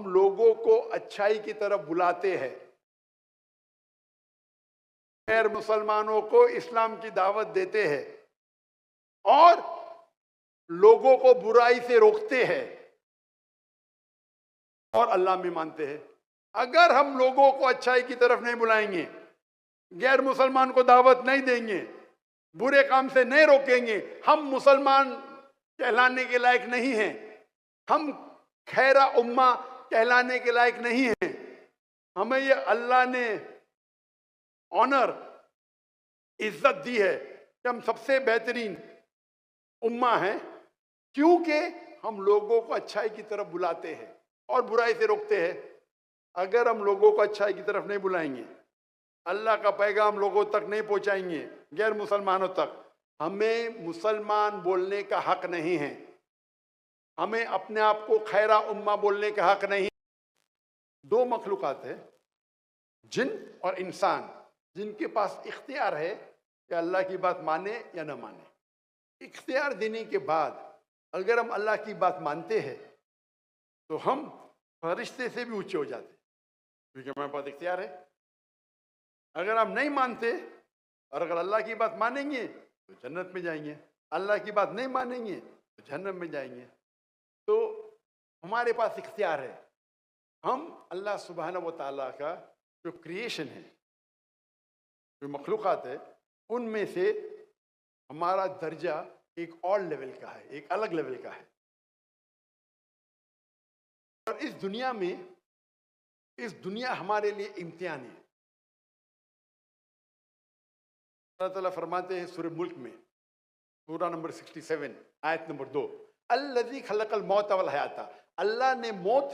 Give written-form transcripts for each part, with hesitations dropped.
हम लोगों को अच्छाई की तरफ बुलाते हैं, गैर मुसलमानों को इस्लाम की दावत देते हैं और लोगों को बुराई से रोकते हैं और अल्लाह में मानते हैं। अगर हम लोगों को अच्छाई की तरफ नहीं बुलाएंगे, गैर मुसलमान को दावत नहीं देंगे, बुरे काम से नहीं रोकेंगे, हम मुसलमान कहलाने के लायक नहीं हैं, हम खैरा उम्मा कहलाने के लायक नहीं हैं। हमें ये अल्लाह ने ऑनर, इज्जत दी है कि हम सबसे बेहतरीन उम्मा हैं, क्योंकि हम लोगों को अच्छाई की तरफ बुलाते हैं और बुराई से रोकते हैं। अगर हम लोगों को अच्छाई की तरफ नहीं बुलाएंगे, अल्लाह का पैगाम लोगों तक नहीं पहुंचाएंगे, गैर मुसलमानों तक, हमें मुसलमान बोलने का हक नहीं है, हमें अपने आप को खैरा उम्मा बोलने का हक नहीं। दो मखलूकात है, जिन और इंसान, जिनके पास इख्तियार है कि अल्लाह की बात माने या ना माने। इख्तियार देने के बाद अगर हम अल्लाह की बात मानते हैं तो हम फरिश्ते से भी ऊंचे हो जाते, क्योंकि हमारे पास इख्तियार है। अगर हम नहीं मानते और अगर अल्लाह की बात मानेंगे तो जन्नत में जाएंगे, अल्लाह की बात नहीं मानेंगे तो जहन्नम में जाएंगे। तो हमारे पास इख्तियार है, हम अल्लाह सुब्हानहू व तआला का जो क्रिएशन है, जो मखलूक़ात है, उनमें से हमारा दर्जा एक और लेवल का है, एक अलग लेवल का है। और इस दुनिया हमारे लिए इम्तिहान है। अल्लाह ताला फरमाते हैं सूरह मुल्क में, सूरा नंबर 67 आयत नंबर 2, अल्लज़ी खलक़ल मौत वल हयाता, अल्लाह ने मौत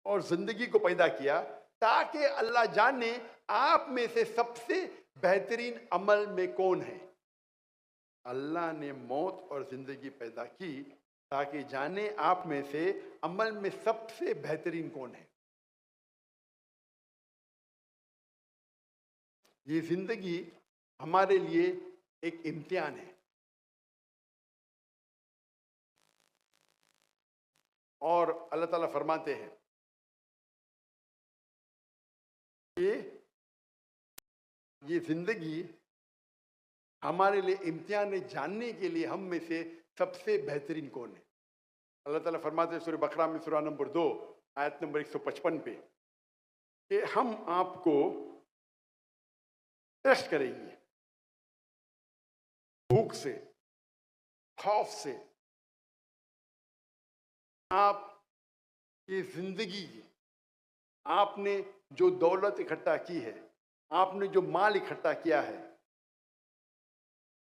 और जिंदगी को पैदा किया ताकि अल्लाह जाने आप में से सबसे बेहतरीन अमल में कौन है। अल्लाह ने मौत और जिंदगी पैदा की ताकि जाने आप में से अमल में सबसे बेहतरीन कौन है। ये जिंदगी हमारे लिए एक इम्तिहान है। और अल्लाह ताला फरमाते हैं कि ये जिंदगी हमारे लिए इम्तिहान है, जानने के लिए हम में से सबसे बेहतरीन कौन है। अल्लाह ताला फरमाते हैं सूरह बकरा में सूरा नंबर 2 आयत नंबर 155 पे कि हम आपको टेस्ट करेंगे, भूख से, खौफ से, आप ये जिंदगी, आपने जो दौलत इकट्ठा की है, आपने जो माल इकट्ठा किया है,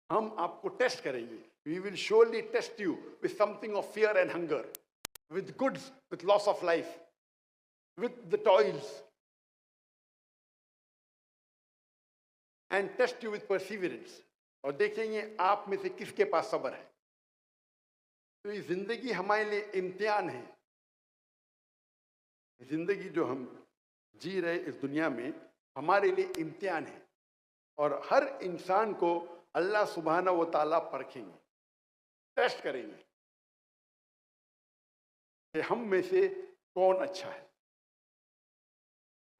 हम आपको टेस्ट करेंगे। We will surely test you with something of fear and hunger, with goods, with loss of life, with the toils, and test you with perseverance. और देखेंगे आप में से किसके पास सब्र है। तो ये जिंदगी हमारे लिए इम्तिहान है। जिंदगी जो हम जी रहे इस दुनिया में हमारे लिए इम्तिहान है, और हर इंसान को अल्लाह सुब्हानहू व तआला परखेंगे, टेस्ट करेंगे कि हम में से कौन अच्छा है।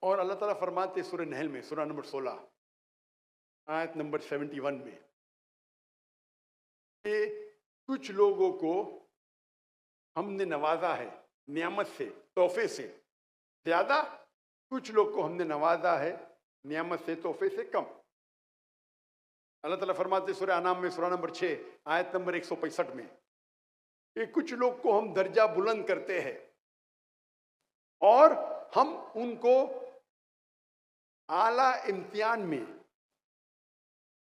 और अल्लाह ताला फरमाते सूरह नहल में सूरा नंबर 16 आयत नंबर 71 में कि कुछ लोगों को हमने नवाजा है नियामत से, तोहफे से ज्यादा, कुछ लोग को हमने नवाजा है नियामत से, तोहफे से कम। अल्लाह ताला फरमाते सूरह अनाम में सूरा नंबर 6 आयत नंबर 165 में कि कुछ लोग को हम दर्जा बुलंद करते हैं और हम उनको आला इम्तिहान में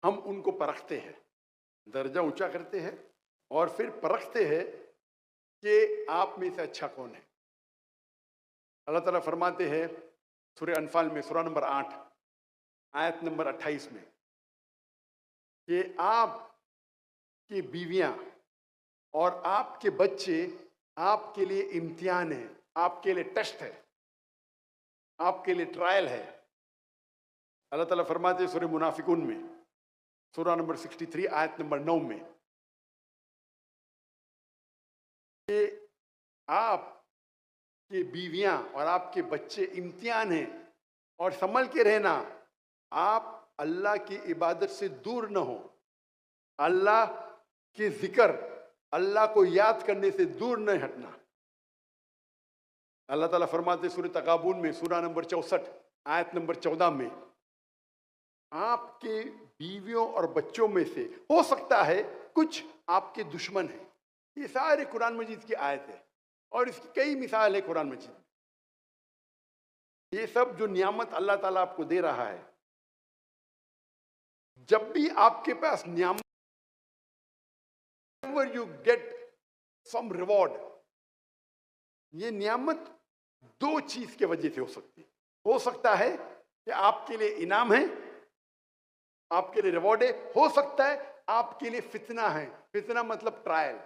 हम उनको परखते हैं, दर्जा ऊंचा करते हैं और फिर परखते हैं कि आप में से अच्छा कौन है। अल्लाह ताला फरमाते हैं सूरह अनफाल में सूरा नंबर 8 आयत नंबर 28 में कि आपकी बीवियां और आपके बच्चे आपके लिए इम्तिहान है, आपके लिए टेस्ट है, आपके लिए ट्रायल है। अल्लाह ताला फरमाते हैं सूरह मुनाफिकून में सूरा नंबर 63 आयत नंबर 9 में कि आप आपकी बीवियां और आपके बच्चे इम्तिहान हैं, और संभल के रहना, आप अल्लाह की इबादत से दूर न हो, अल्लाह के जिक्र, अल्लाह को याद करने से दूर न हटना। अल्लाह ताला फरमाते सूरह तकाबुन में, सूरा नंबर 64 आयत नंबर 14 में, आपके बीवियों और बच्चों में से हो सकता है कुछ आपके दुश्मन हैं। ये सारे कुरान मजीद की आयत है और इसकी कई मिसाल है कुरान मजीद में। ये सब जो नियामत अल्लाह ताला आपको दे रहा है, जब भी आपके पास नियामत, यू गेट सम रिवॉर्ड, ये नियामत दो चीज के वजह से हो सकती है। हो सकता है कि आपके लिए इनाम है, आपके लिए रिवॉर्ड है, हो सकता है आपके लिए फितना है। फितना मतलब ट्रायल।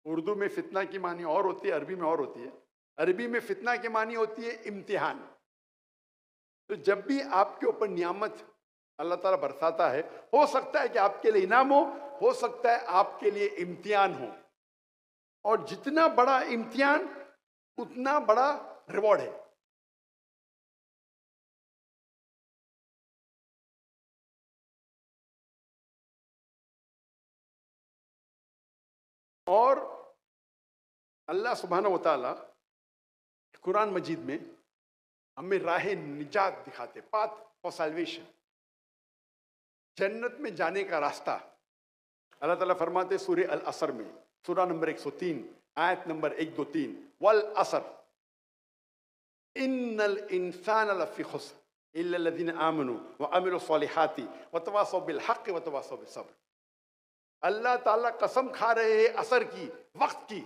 उर्दू में फितना की मानी और होती है, अरबी में और होती है। अरबी में फितना की मानी होती है इम्तिहान। तो जब भी आपके ऊपर नियामत अल्लाह ताला बरसाता है, हो सकता है कि आपके लिए इनाम हो सकता है आपके लिए इम्तिहान हो, और जितना बड़ा इम्तिहान उतना बड़ा रिवॉर्ड है। और अल्लाह सुब्हानहू व तआला कुरान मजीद में हमें राह निजात दिखाते, पाथ फॉर सैल्वेशन, जन्नत में जाने का रास्ता। अल्लाह ताला फरमाते सूरह अल असर में, सूरा नंबर 103 आयत नंबर 1, 2, 3, वल असर इन्नल इंसान लफी खुस्र इल्ला लज़ीना आमनू व अमिलु सॉलिहाती व तवासौ बिल हक़ व तवासौ बिस सब्र। अल्लाह ताला कसम खा रहे हैं असर की, वक्त की।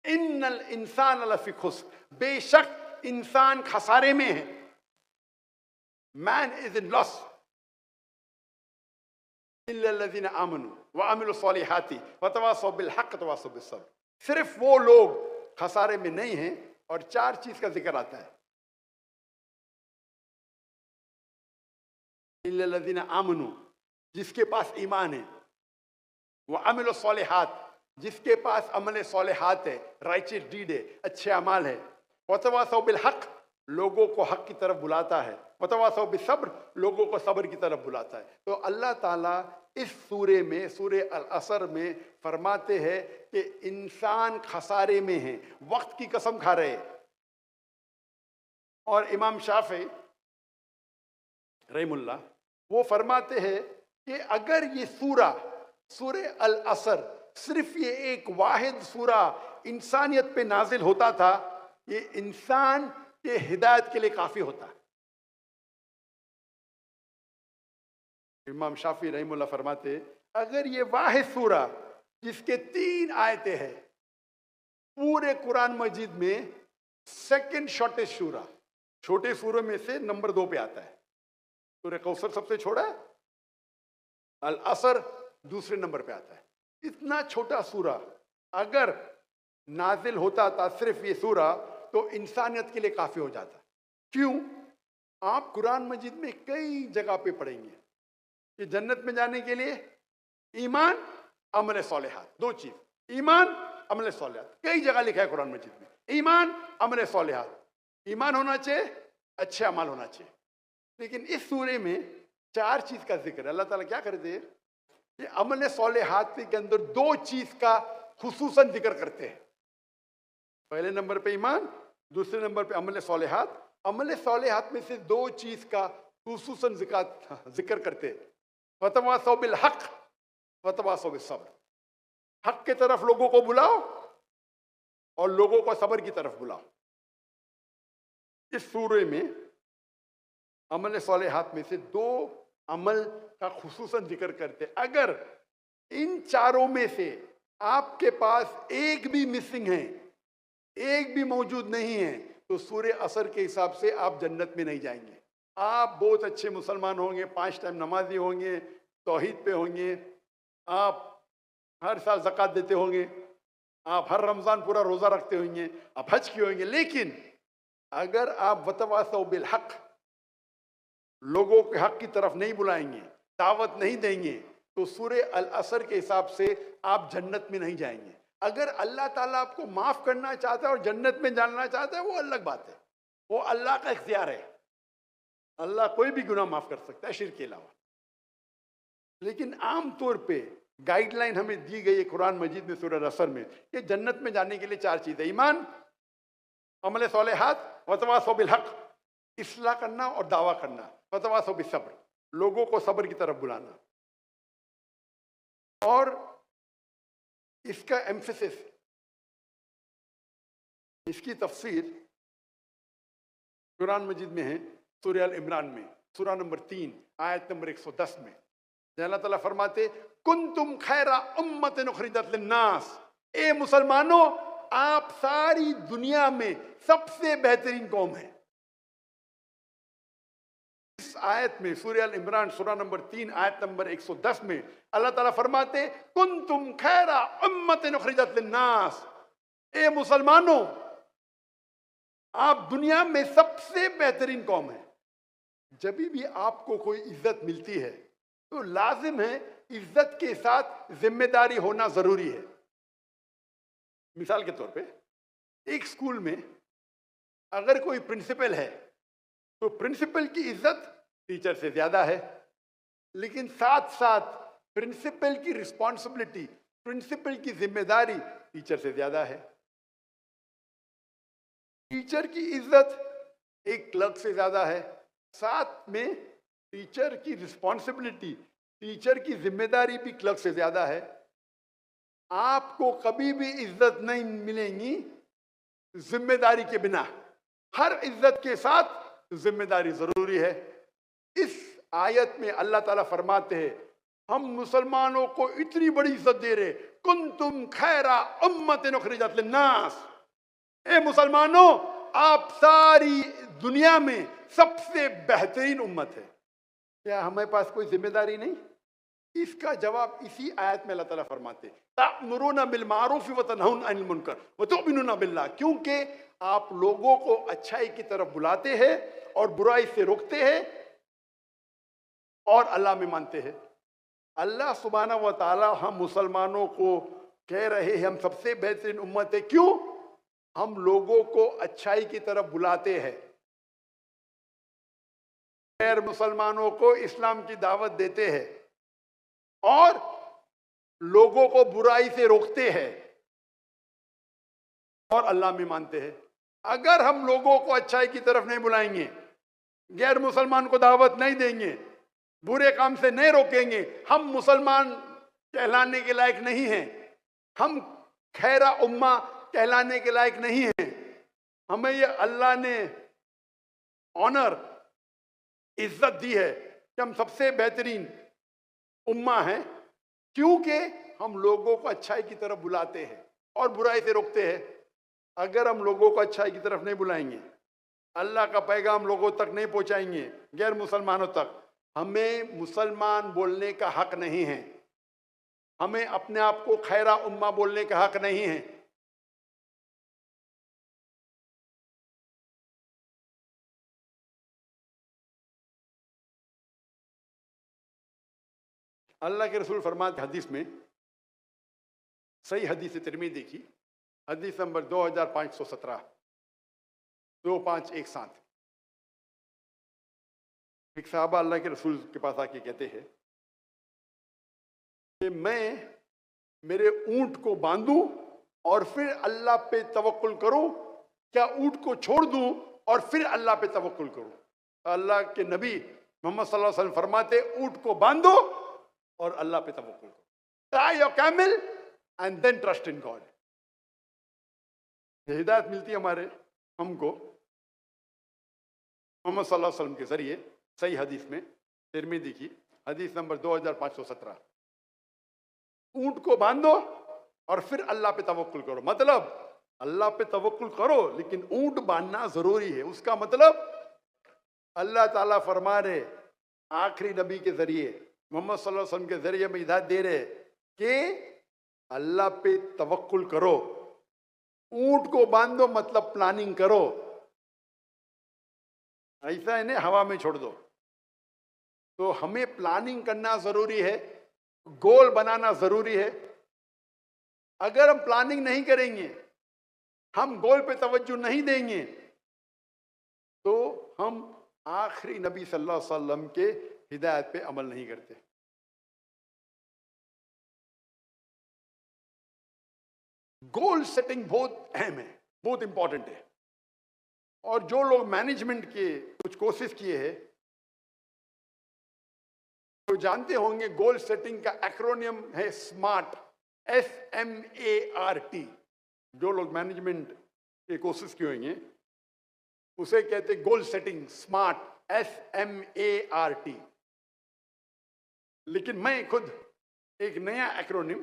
इन्नल इंसान लफी खुस्र, बेशक इंसान खसारे में है। मैन इज इन लॉस इल्ला लज़ीना आमनू व अमिलु सॉलिहाती व तवासौ बिल हक़ व तवासौ बिस सब्र। सिर्फ वो लोग खसारे में नहीं हैं, और चार चीज का जिक्र आता है। इल्ला लज़ीना आमनू, जिसके पास ईमान है, वह अमल सॉलिहात, जिसके पास अमल सॉलिहात है, राइचियस डीड है, अच्छे अमाल है। वतवासौ बिल हक़, लोगों को हक की तरफ बुलाता है। वतवासौ बिस सब्र, लोगों को सब्र की तरफ बुलाता है। तो अल्लाह ताला इस सूरे में, सूरे अल असर में फरमाते हैं कि इंसान खसारे में है, वक्त की कसम खा रहे। और इमाम शाफी रहमुल्लाह वो फरमाते हैं कि अगर ये सूरे अल असर, सिर्फ ये एक वाहिद सूरा इंसानियत पे नाजिल होता था, ये इंसान के हिदायत के लिए काफी होता। इमाम शाफी रहमुल्लाह फरमाते, अगर ये वाहिद सूरा जिसके 3 आयतें हैं, पूरे कुरान मजीद में सेकंड शॉर्टेस्ट सूरा, छोटे सूरों में से नंबर 2 पे आता है। सूरह कौसर सबसे छोटा है, अल असर दूसरे नंबर पे आता है। इतना छोटा सूरा अगर नाजिल होता था, सिर्फ ये सूरा, तो इंसानियत के लिए काफी हो जाता। क्यों? आप कुरान मजीद में कई जगह पे पढ़ेंगे कि जन्नत में जाने के लिए ईमान, अमल सॉलिहात, 2 चीज, ईमान, अमल सॉलिहात। कई जगह लिखा है कुरान मजीद में, ईमान, अमल सॉलिहात। ईमान होना चाहिए, अच्छे अमाल होना चाहिए। लेकिन इस सूरे में 4 चीज का जिक्र है। अल्लाह ताला क्या करते हैं कि अमल सॉलिहात के अंदर 2 चीज का खुसूसन जिक्र करते हैं। पहले नंबर पे ईमान, दूसरे नंबर पे अमल सॉलिहात। अमल सॉलिहात में से 2 चीज का खुसूसन जिक्र करते हैं, वतवासौ बिल हक़ वतवासौ बिस सब्र। हक की तरफ लोगों को बुलाओ और लोगों को सब्र की तरफ बुलाओ। इस सूरे में अमल सॉलिहात में से 2 अमल का खुसूसन जिक्र करते। अगर इन चारों में से आपके पास एक भी मिसिंग है, एक भी मौजूद नहीं है, तो सूरे असर के हिसाब से आप जन्नत में नहीं जाएंगे। आप बहुत अच्छे मुसलमान होंगे, 5 टाइम नमाजी होंगे, तौहीद पे होंगे, आप हर साल ज़कात देते होंगे, आप हर रमज़ान पूरा रोज़ा रखते होंगे, आप हज किए होंगे। लेकिन अगर आप वतवासौ बिल हक़, लोगों के हक की तरफ नहीं बुलाएंगे, दावत नहीं देंगे, तो सूरे अल असर के हिसाब से आप जन्नत में नहीं जाएंगे। अगर अल्लाह ताला आपको माफ करना चाहता है और जन्नत में जाना चाहता है, वो अलग बात है, वो अल्लाह का इख्तियार है। अल्लाह कोई भी गुनाह माफ कर सकता है शिर्क के अलावा। लेकिन आम तौर पे गाइडलाइन हमें दी गई है कुरान मजीद में सूरह असर में कि जन्नत में जाने के लिए 4 चीजें: ईमान, अमल सालेहात, वतवासौ बिल हक, इस्लाह करना और दावा करना, वतवासौ बिस्सब्र, लोगों को सब्र की तरफ बुलाना। और इसका एम्फेसिस, इसकी तफसीर कुरान मजीद में है सूरह अल इमरान में, सूरह नंबर 3 आयत नंबर 110 में। अल्लाह ताला फरमाते, कुंतुम खैरा उम्मतिन उखरिजत लिन्नास, ए मुसलमानों आप सारी दुनिया में सबसे बेहतरीन कौम है। इस आयत में सूरह अल इमरान सूरह नंबर 3 आयत नंबर 110 में अल्लाह ताला फरमाते, कुंतुम खैरा उम्मतिन उखरिजत लिन्नास, ए मुसलमानों आप दुनिया में सबसे बेहतरीन कौम है। जब भी आपको कोई इज्जत मिलती है तो लाजिम है इज्जत के साथ जिम्मेदारी होना जरूरी है। मिसाल के तौर पे एक स्कूल में अगर कोई प्रिंसिपल है तो प्रिंसिपल की इज्जत टीचर से ज्यादा है, लेकिन साथ साथ प्रिंसिपल की रिस्पॉन्सिबिलिटी, प्रिंसिपल की जिम्मेदारी टीचर से ज्यादा है। टीचर की इज्जत एक क्लर्क से ज्यादा है, साथ में टीचर की रिस्पॉन्सिबिलिटी, टीचर की जिम्मेदारी भी क्लर्क से ज्यादा है। आपको कभी भी इज्जत नहीं मिलेगी जिम्मेदारी के बिना, हर इज्जत के साथ जिम्मेदारी जरूरी है। इस आयत में अल्लाह ताला फरमाते हैं, हम मुसलमानों को इतनी बड़ी इज्जत दे रहे, कुंतुम खैरा उम्मतिन उखरिजत लिन्नास, ए मुसलमानों आप सारी दुनिया में सबसे बेहतरीन उम्मत है। क्या हमारे पास कोई जिम्मेदारी नहीं? इसका जवाब इसी आयत में अल्लाह ताला फरमाते, तामुरूना बिल मारूफ व तनहौना अनिल मुनकर व तुमिनूना बिल्लाह, क्योंकि आप लोगों को अच्छाई की तरफ बुलाते हैं और बुराई से रोकते हैं और अल्लाह में मानते हैं। अल्लाह सुब्हानहू व तआला हम मुसलमानों को कह रहे हैं हम सबसे बेहतरीन उम्मत है। क्यों? हम लोगों को अच्छाई की तरफ बुलाते हैं, गैर मुसलमानों को इस्लाम की दावत देते हैं और लोगों को बुराई से रोकते हैं और अल्लाह में मानते हैं। अगर हम लोगों को अच्छाई की तरफ नहीं बुलाएंगे, गैर मुसलमान को दावत नहीं देंगे, बुरे काम से नहीं रोकेंगे, हम मुसलमान कहलाने के लायक नहीं हैं, हम खैरा उम्मा कहलाने के लायक नहीं हैं। हमें ये अल्लाह ने ऑनर, इज्जत दी है कि हम सबसे बेहतरीन उम्मा हैं, क्योंकि हम लोगों को अच्छाई की तरफ बुलाते हैं और बुराई से रोकते हैं। अगर हम लोगों को अच्छाई की तरफ नहीं बुलाएंगे, अल्लाह का पैगाम लोगों तक नहीं पहुंचाएंगे, गैर मुसलमानों तक, हमें मुसलमान बोलने का हक नहीं है, हमें अपने आप को खैरा उम्मा बोलने का हक नहीं है। अल्लाह के रसूल फरमाते हदीस में, सही हदीस तिरमिज़ी की हदीस नंबर 2517, 2517, एक साहबा अल्लाह के रसूल के पास आके कहते हैं कि मैं मेरे ऊंट को बांधूं और फिर अल्लाह पे तवक्कुल करूं, क्या ऊंट को छोड़ दूं और फिर अल्लाह पे तवक्कुल करूं? अल्लाह के नबी मोहम्मद सल्लल्लाहु अलैहि वसल्लम फरमाते, ऊंट को बांधो और अल्लाह पे तवक्कुल करो, tie your camel and then trust in God। हिदायत मिलती है हमको मोहम्मद सल्लल्लाहु अलैहि वसल्लम के जरिए सही हदीस में, तिरमिज़ी की हदीस नंबर 2517, ऊंट को बांधो और फिर अल्लाह पे तवक्कुल करो। मतलब अल्लाह पे तवक्कुल करो लेकिन ऊंट बांधना जरूरी है। उसका मतलब अल्लाह ताला फरमा रहे, आखिरी नबी के जरिए मोहम्मद सल्लल्लाहु अलैहि वसल्लम के जरिए में हिदायत दे रहे कि अल्लाह पे तवक्कुल करो, ऊंट को बांधो मतलब प्लानिंग करो, ऐसा इन्हें हवा में छोड़ दो। तो हमें प्लानिंग करना जरूरी है, गोल बनाना जरूरी है। अगर हम प्लानिंग नहीं करेंगे, हम गोल पे तवज्जो नहीं देंगे, तो हम आखिरी नबी सल्लल्लाहु अलैहि वसल्लम के हिदायत पे अमल नहीं करते। गोल सेटिंग बहुत अहम है, बहुत इंपॉर्टेंट है। और जो लोग मैनेजमेंट के कुछ कोर्सेज किए हैं तो जानते होंगे गोल सेटिंग का एक्रोनियम है स्मार्ट, SMART। जो लोग मैनेजमेंट के कोर्सेज किए होंगे उसे कहते गोल सेटिंग स्मार्ट, SMART। लेकिन मैं खुद एक नया एक्रोनिम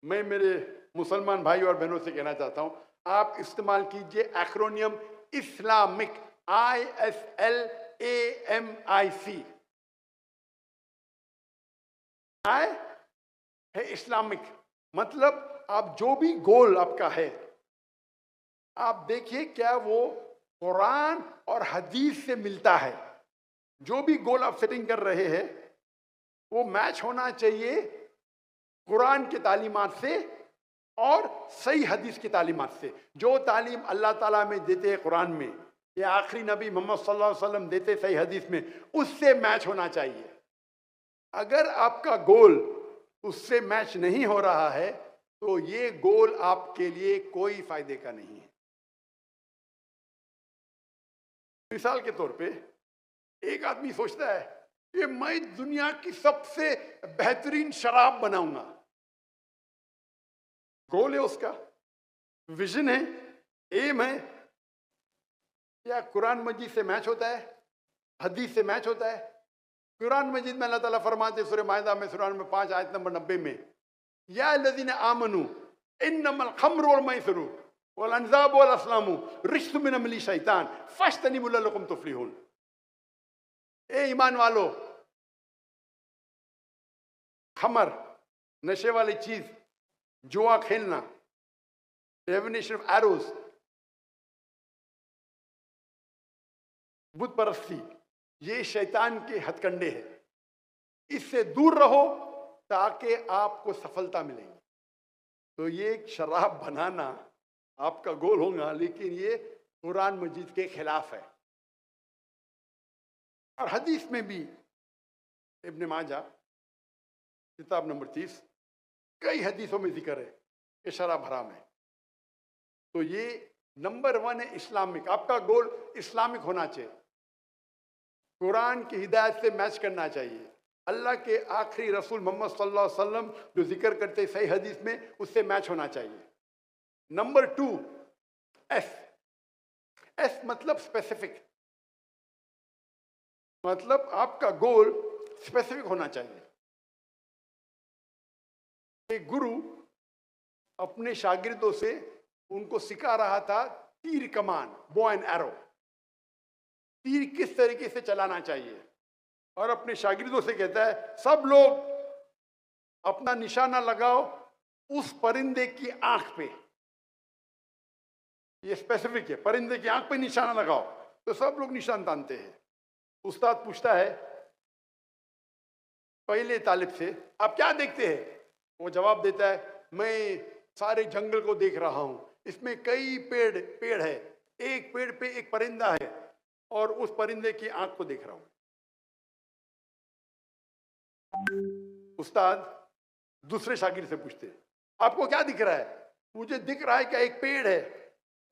मैं मेरे मुसलमान भाई और बहनों से कहना चाहता हूं, आप इस्तेमाल कीजिए एक्रोनियम इस्लामिक, ISLAMIC। है इस्लामिक, मतलब आप जो भी गोल आपका है, आप देखिए क्या वो कुरान और हदीस से मिलता है। जो भी गोल आप सेटिंग कर रहे हैं वो मैच होना चाहिए कुरान की तालीमात से और सही हदीस की तालीमात से। जो तालीम अल्लाह ताला में देते हैं कुरान में, या आखिरी नबी मोहम्मद सल्लल्लाहु अलैहि वसल्लम देते सही हदीस में, उससे मैच होना चाहिए। अगर आपका गोल उससे मैच नहीं हो रहा है तो ये गोल आपके लिए कोई फायदे का नहीं है। मिसाल के तौर पे एक आदमी सोचता है कि मैं दुनिया की सबसे बेहतरीन शराब बनाऊंगा। गोल है उसका, विजन है, एम है। क्या कुरान मजीद से मैच होता है? हदीस से मैच होता है? कुरान मजीद में अल्लाह ताला फरमाते सूरह माइदा में सूरह नंबर 5 आयत नंबर 90 में, या लज़ीना आमनू इन्नमल खम्रु वल मैसिरु वल अंज़ाबु वल अस्लामु रिज्सुम मिन अमली शैतान फज्तनिबू लअल्लकुम तुफ्लिहून। ए ईमान वालो, खमर नशे वाली चीज, जुआ खेलना, डेफिनेशन ऑफ एरोज, बुत परस्ती, ये शैतान के हथकंडे हैं। इससे दूर रहो ताकि आपको सफलता मिलेगी। तो ये शराब बनाना आपका गोल होगा, लेकिन ये कुरान मजीद के खिलाफ है। और हदीस में भी इब्न माजा किताब नंबर 30 कई हदीसों में जिक्र है कि शराब हराम है। तो ये नंबर 1 है इस्लामिक। आपका गोल इस्लामिक होना चाहिए, कुरान की हिदायत से मैच करना चाहिए, अल्लाह के आखिरी रसूल मोहम्मद सल्लल्लाहु अलैहि वसल्लम जो जिक्र करते सही हदीस में उससे मैच होना चाहिए। नंबर 2 एस मतलब स्पेसिफिक, मतलब आपका गोल स्पेसिफिक होना चाहिए। एक गुरु अपने शागिर्दों से उनको सिखा रहा था तीर कमान, बो एंड एरो, तीर किस तरीके से चलाना चाहिए, और अपने शागिर्दों से कहता है सब लोग अपना निशाना लगाओ उस परिंदे की आंख पे। ये स्पेसिफिक है, परिंदे की आंख पे निशाना लगाओ। तो सब लोग निशान तानते हैं। उस्ताद पूछता है पहले तालिब से, आप क्या देखते हैं? वो जवाब देता है, मैं सारे जंगल को देख रहा हूं, इसमें कई पेड़ है, एक पेड़ पे एक परिंदा है और उस परिंदे की आंख को देख रहा हूं। उस्ताद दूसरे शागिर्द से पूछते, आपको क्या दिख रहा है? मुझे दिख रहा है कि एक पेड़ है,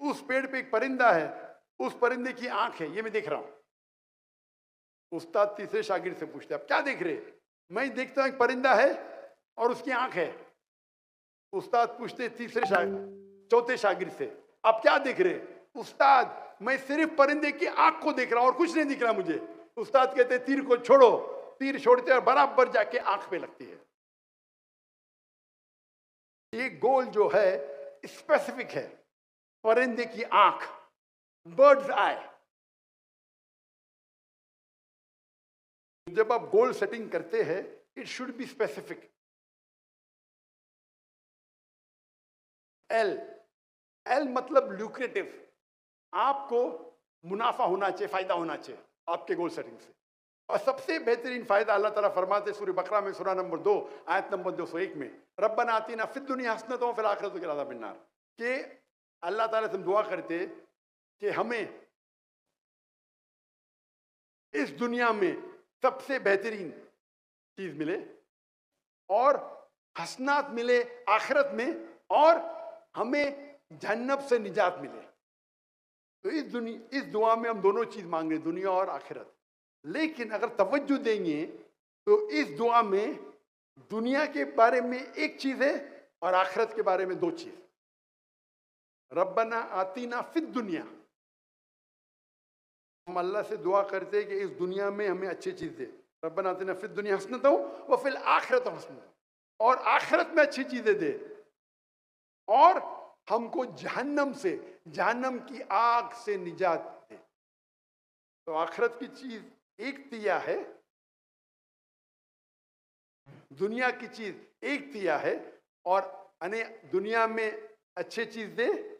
उस पेड़ पे एक परिंदा है, उस परिंदे की आंख है, ये मैं देख रहा हूं। उस्ताद तीसरे शागिर्द से पूछते, आप क्या देख रहे? मैं देखता हूं एक परिंदा है और उसकी आंख है। उस्ताद पूछते चौथे शागिर्द से, आप क्या देख रहे? उस्ताद मैं सिर्फ परिंदे की आंख को देख रहा हूं और कुछ नहीं दिख रहा मुझे। उस्ताद कहते तीर को छोड़ो, तीर छोड़ते और बराबर जाके आंख पे लगती है। ये गोल जो है स्पेसिफिक है, परिंदे की आंख, बर्ड्स आई। जब आप गोल सेटिंग करते हैं it should be specific. L मतलब ल्यूक्रेटिव, आपको मुनाफा होना चाहिए, फायदा होना चाहिए आपके गोल सेटिंग से। और सबसे बेहतरीन फायदा अल्लाह ताला फरमाते सूरह बकरा में सूरह नंबर 2 आयत नंबर 201 में, रब्बना आतिना फिद दुनिया हसनतन व फिल आखिरति अज़ाबन नार, कि अल्लाह ताला से दुआ करते कि हमें इस दुनिया में सबसे बेहतरीन चीज मिले और हसनात मिले आखिरत में, और हमें जहन्नम से निजात मिले। तो इस दुआ में हम दोनों चीज मांग रहे, दुनिया और आखिरत। लेकिन अगर तवज्जो देंगे तो इस दुआ में दुनिया के बारे में एक चीज है और आखिरत के बारे में दो चीज। रब्बना आतीना फिद दुनिया, हम अल्लाह से दुआ करते हैं कि इस दुनिया में हमें अच्छी चीज दे। रब्बना आतिना फिद दुनिया हसनतन व फिल आखिरति हसनतन, और आखिरत में अच्छी चीजें दे, और हमको जहन्नम से, जहन्नम की आग से निजात दे। तो आखिरत की चीज एक तिया है, दुनिया की चीज एक तिया है, और अने दुनिया में अच्छी चीज दे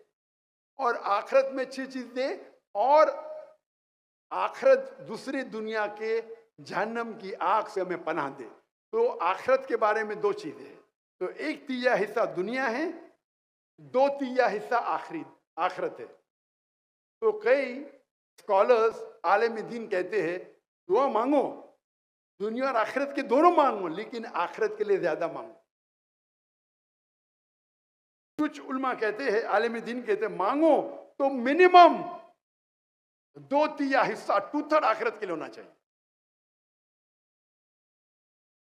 और आखिरत में अच्छी चीज दे, और आखिरत दूसरी दुनिया के जहन्नम की आग से हमें पनाह दे। तो आखिरत के बारे में दो चीजें हैं। तो एक तिया हिस्सा दुनिया है, दो तिया हिस्सा आखिरत है। तो कई स्कॉलर्स आलिम दीन कहते हैं दुआ मांगो, दुनिया और आखिरत के दोनों मांगो, लेकिन आखिरत के लिए ज्यादा मांगो। कुछ उल्मा कहते हैं, आलिम दीन कहते हैं मांगो तो मिनिमम दो तिया हिस्सा, 2/3 आखिरत के लिए होना चाहिए।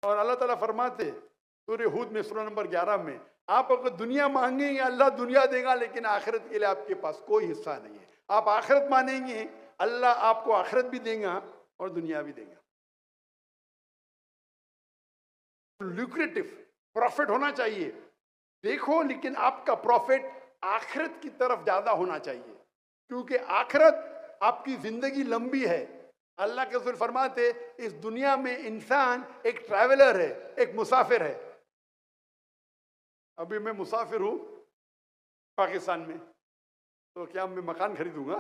और अल्लाह ताला फरमाते सूरह हूद में सूरह नंबर 11 में, आप अगर दुनिया मांगेंगे अल्लाह दुनिया देगा, लेकिन आखिरत के लिए आपके पास कोई हिस्सा नहीं है। आप आखिरत मानेंगे अल्लाह आपको आखिरत भी देगा और दुनिया भी देगा। लुक्रेटिव प्रॉफिट होना चाहिए, देखो, लेकिन आपका प्रॉफिट आखिरत की तरफ ज्यादा होना चाहिए, क्योंकि आखिरत आपकी जिंदगी लंबी है। अल्लाह के रसूल फरमाते इस दुनिया में इंसान एक ट्रैवलर है, एक मुसाफिर है। अभी मैं मुसाफिर हूं पाकिस्तान में, तो क्या मैं मकान खरीदूंगा?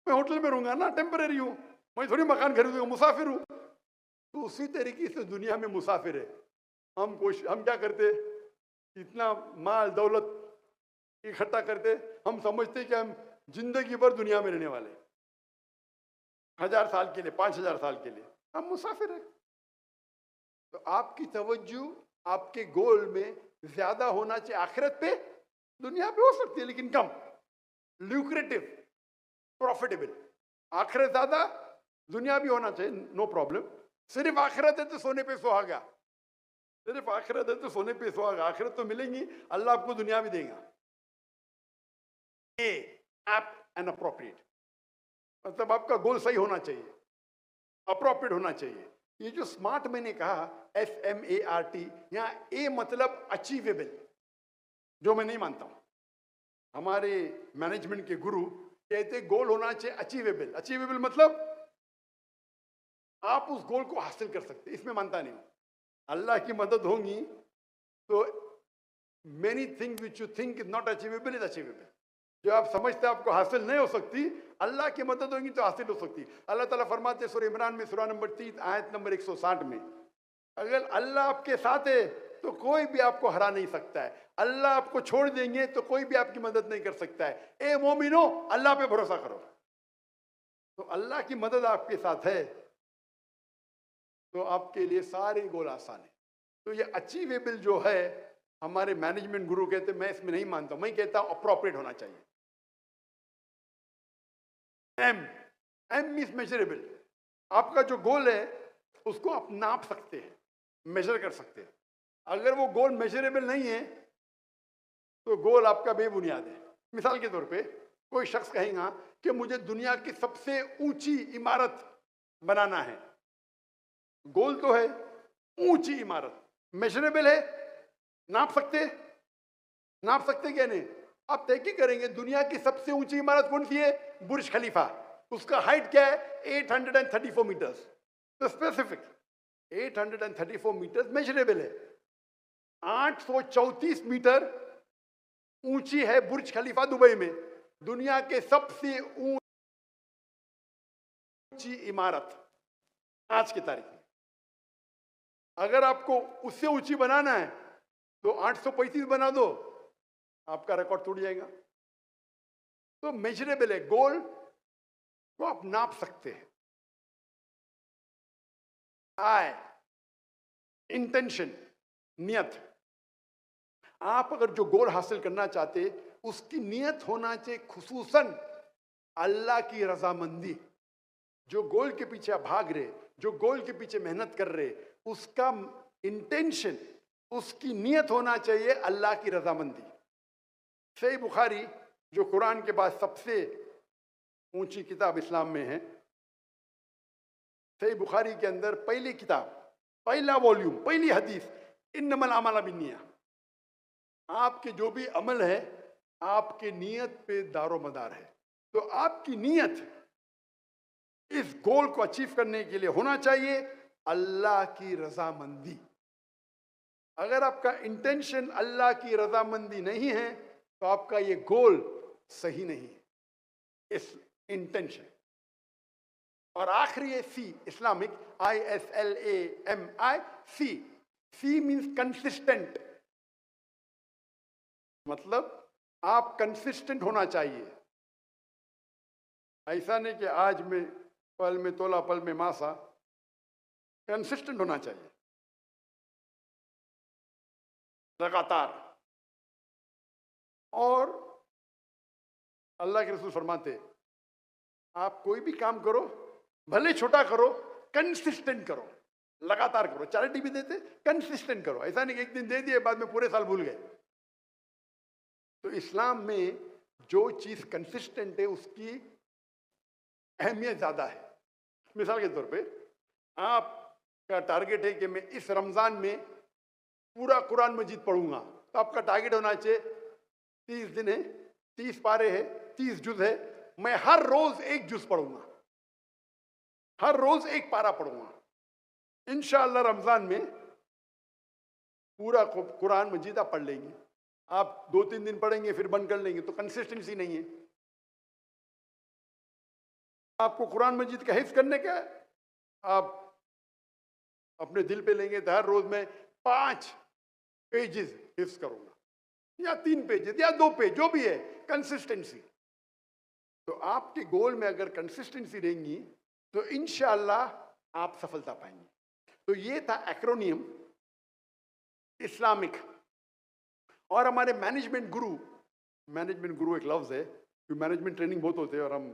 मैं होटल में रहूंगा ना, टेम्परेरी हूं, मैं थोड़ी मकान खरीदूंगा, मुसाफिर हूं। तो उसी तरीके से दुनिया में मुसाफिर है। हम क्या करते, इतना माल दौलत इकट्ठा करते, हम समझते कि हम जिंदगी भर दुनिया में रहने वाले, 1000 साल के लिए, 5000 साल के लिए। हम मुसाफिर है। तो आपकी तवज्जो आपके गोल में ज्यादा होना चाहिए आखिरत पे, दुनिया पे हो सकती है लेकिन कम, ल्यूक्रेटिव, प्रॉफिटेबल। आखिरत ज्यादा, दुनिया भी होना चाहिए, नो प्रॉब्लम। सिर्फ आखिरत है तो सोने पे सुहागा, सिर्फ आखिरत है तो सोने पे सुहागा। आखिरत तो मिलेंगी, अल्लाह आपको दुनिया भी देगा। एप्ट एंड अप्रोप्रिएट, मतलब आपका गोल सही होना चाहिए, अप्रोप्रिएट होना चाहिए। ये जो स्मार्ट मैंने कहा, SMART, यहाँ ए मतलब अचीवेबल, जो मैं नहीं मानता हूं। हमारे मैनेजमेंट के गुरु कहते गोल होना चाहिए अचीवेबल। अचीवेबल मतलब आप उस गोल को हासिल कर सकते, इसमें मानता नहीं हूं। अल्लाह की मदद होगी तो many things which you think is not achievable is achievable. जो आप समझते हैं आपको हासिल नहीं हो सकती, अल्लाह की मदद होगी तो हासिल हो सकती। अल्लाह ताला फरमाते हैं सूरह इमरान में सूरह नंबर 3 आयत नंबर 160 में, अगर अल्लाह आपके साथ है तो कोई भी आपको हरा नहीं सकता है, अल्लाह आपको छोड़ देंगे तो कोई भी आपकी मदद नहीं कर सकता है। ए मोमिनो, अल्लाह पे भरोसा करो। तो अल्लाह की मदद आपके साथ है तो आपके लिए सारे गोल आसान है। तो ये अचीवेबल जो है, हमारे मैनेजमेंट गुरु कहते मैं इसमें नहीं मानता, मैं कहता हूं अप्रोप्रिएट होना चाहिए। M means measurable. आपका जो गोल है उसको आप नाप सकते हैं, मेजर कर सकते हैं। अगर वो गोल मेजरेबल नहीं है तो गोल आपका बेबुनियाद है। मिसाल के तौर पे कोई शख्स कहेगा कि मुझे दुनिया की सबसे ऊंची इमारत बनाना है। गोल तो है ऊंची इमारत, मेजरेबल है, नाप सकते क्या नहीं? आप तय की करेंगे दुनिया की सबसे ऊंची इमारत कौन सी है? बुर्ज खलीफा। उसका हाइट क्या है? 834 मीटर्स। तो स्पेसिफिक 834 मीटर्स मेजरेबल है। 834 मीटर ऊंची है बुर्ज खलीफा दुबई में, दुनिया के सबसे ऊंची इमारत आज की तारीख में। अगर आपको उससे ऊंची बनाना है तो 835 बना दो, आपका रिकॉर्ड टूट जाएगा। तो मेजरेबल है, गोल को आप नाप सकते हैं। आय, इंटेंशन, नियत। आप अगर जो गोल हासिल करना चाहते उसकी नियत होना चाहिए खुसूसन अल्लाह की रजामंदी। जो गोल के पीछे आप भाग रहे, जो गोल के पीछे मेहनत कर रहे, उसका इंटेंशन, उसकी नियत होना चाहिए अल्लाह की रजामंदी। सही बुखारी जो कुरान के बाद सबसे ऊंची किताब इस्लाम में है, सही बुखारी के अंदर पहली किताब, पहला वॉल्यूम, पहली हदीस, इन्नमल अमाल बिन्निया। आपके जो भी अमल है आपके नियत पे दारोमदार है। तो आपकी नियत इस गोल को अचीव करने के लिए होना चाहिए अल्लाह की रजामंदी। अगर आपका इंटेंशन अल्लाह की रजामंदी नहीं है तो आपका ये गोल सही नहीं है, इस इंटेंशन। और आखिरी है C, Islamic, ISLAMI, C means consistent. मतलब आप कंसिस्टेंट होना चाहिए। ऐसा नहीं कि आज में पल में तोला पल में मासा, कंसिस्टेंट होना चाहिए लगातार। और अल्लाह के रसूल फरमाते आप कोई भी काम करो, भले छोटा करो, कंसिस्टेंट करो, लगातार करो। चैरिटी भी देते, कंसिस्टेंट करो। ऐसा नहीं कि एक दिन दे दिए बाद में पूरे साल भूल गए। तो इस्लाम में जो चीज कंसिस्टेंट है उसकी अहमियत ज्यादा है। मिसाल के तौर पे आपका टारगेट है कि मैं इस रमजान में पूरा कुरान मजीद पढ़ूंगा, तो आपका टारगेट होना चाहिए 30 दिन है, 30 पारे है, 30 जुज है, मैं हर रोज एक जुज पढ़ूंगा, हर रोज एक पारा पढ़ूंगा। इंशाअल्लाह रमजान में पूरा कुरान मजीद आप पढ़ लेंगे। आप 2-3 दिन पढ़ेंगे फिर बंद कर लेंगे, तो कंसिस्टेंसी नहीं है। आपको कुरान मजीद का हिफ्ज करने का है, आप अपने दिल पे लेंगे तो हर रोज मैं 5 पेजेस हिफ्ज करूंगा, या 3 पेजेस या 2 पेज, जो भी है, कंसिस्टेंसी। तो आपके गोल में अगर कंसिस्टेंसी रहेंगी तो इंशाअल्लाह आप सफलता पाएंगे। तो ये था एक्रोनियम इस्लामिक। और हमारे मैनेजमेंट गुरु एक लफ्ज है, क्योंकि मैनेजमेंट ट्रेनिंग बहुत होते हैं और हम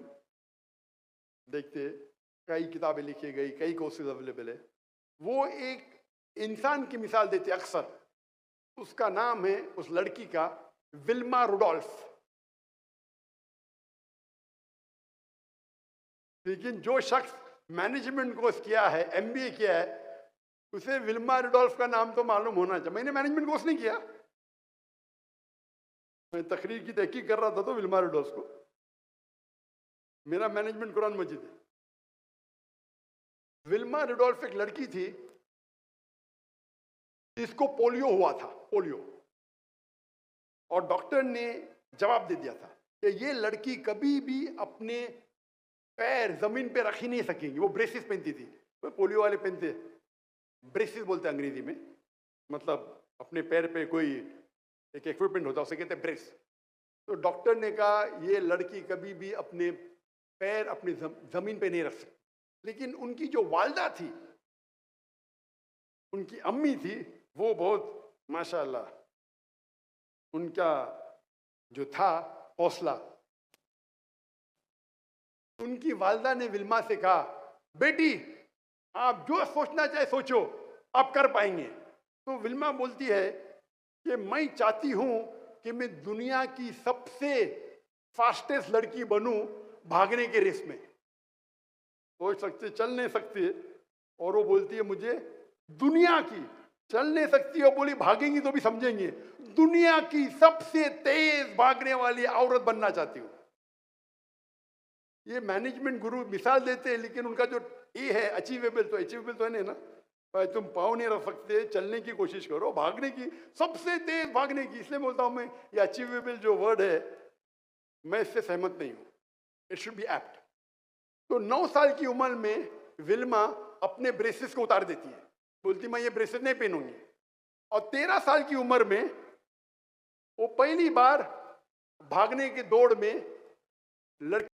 देखते कई किताबें लिखी गई, कई कोर्सेज अवेलेबल है। वो एक इंसान की मिसाल देते अक्सर, उसका नाम है उस लड़की का विल्मा रुडोल्फ। लेकिन जो शख्स मैनेजमेंट कोर्स किया है, MBA किया है, उसे विल्मा रुडोल्फ का नाम तो मालूम होना चाहिए। मैंने मैनेजमेंट कोर्स नहीं किया, मैं तकरीर की तहकीक कर रहा था तो विल्मा रुडोल्फ को, मेरा मैनेजमेंट कुरान मजीद है। विल्मा रुडोल्फ एक लड़की थी जिसको पोलियो हुआ था, पोलियो। और डॉक्टर ने जवाब दे दिया था कि ये लड़की कभी भी अपने पैर जमीन पे रख ही नहीं सकेंगी। वो ब्रेसिस पहनती थी, वो पोलियो वाले पहनते, ब्रेसिस बोलते हैं अंग्रेजी में, मतलब अपने पैर पे कोई एक इक्विपमेंट होता है, उसे कहते हैं ब्रेस। तो डॉक्टर ने कहा ये लड़की कभी भी अपने पैर अपनी जमीन पे नहीं रख सकती। लेकिन उनकी जो वालदा थी, उनकी अम्मी थी, वो बहुत माशाअल्लाह, उनका जो था हौसला, उनकी वालदा ने विल्मा से कहा बेटी आप जो सोचना चाहे सोचो, आप कर पाएंगे। तो विल्मा बोलती है कि मैं चाहती हूं कि मैं दुनिया की सबसे फास्टेस्ट लड़की बनूं भागने के रेस में। सोच सकते चल नहीं सकती है, और वो बोलती है मुझे दुनिया की, चल नहीं सकती और बोली भागेंगी तो भी समझेंगे, दुनिया की सबसे तेज भागने वाली औरत बनना चाहती हूं। ये मैनेजमेंट गुरु मिसाल देते हैं, लेकिन उनका जो ये है अचीवेबल, तो अचीवेबल तो है नहीं ना। भाई तुम पाँव नहीं रख सकते, चलने की कोशिश करो, भागने की, सबसे तेज भागने की। इसलिए बोलता हूं मैं ये अचीवेबल जो वर्ड है, मैं इससे सहमत नहीं हूं। It should be apt. तो 9 साल की उम्र में विल्मा अपने ब्रेसेस को उतार देती है। बोलती मैं ये ब्रेसलेट नहीं पहनूंगी। और 13 साल की उम्र में वो पहली बार भागने की दौड़ में लड़की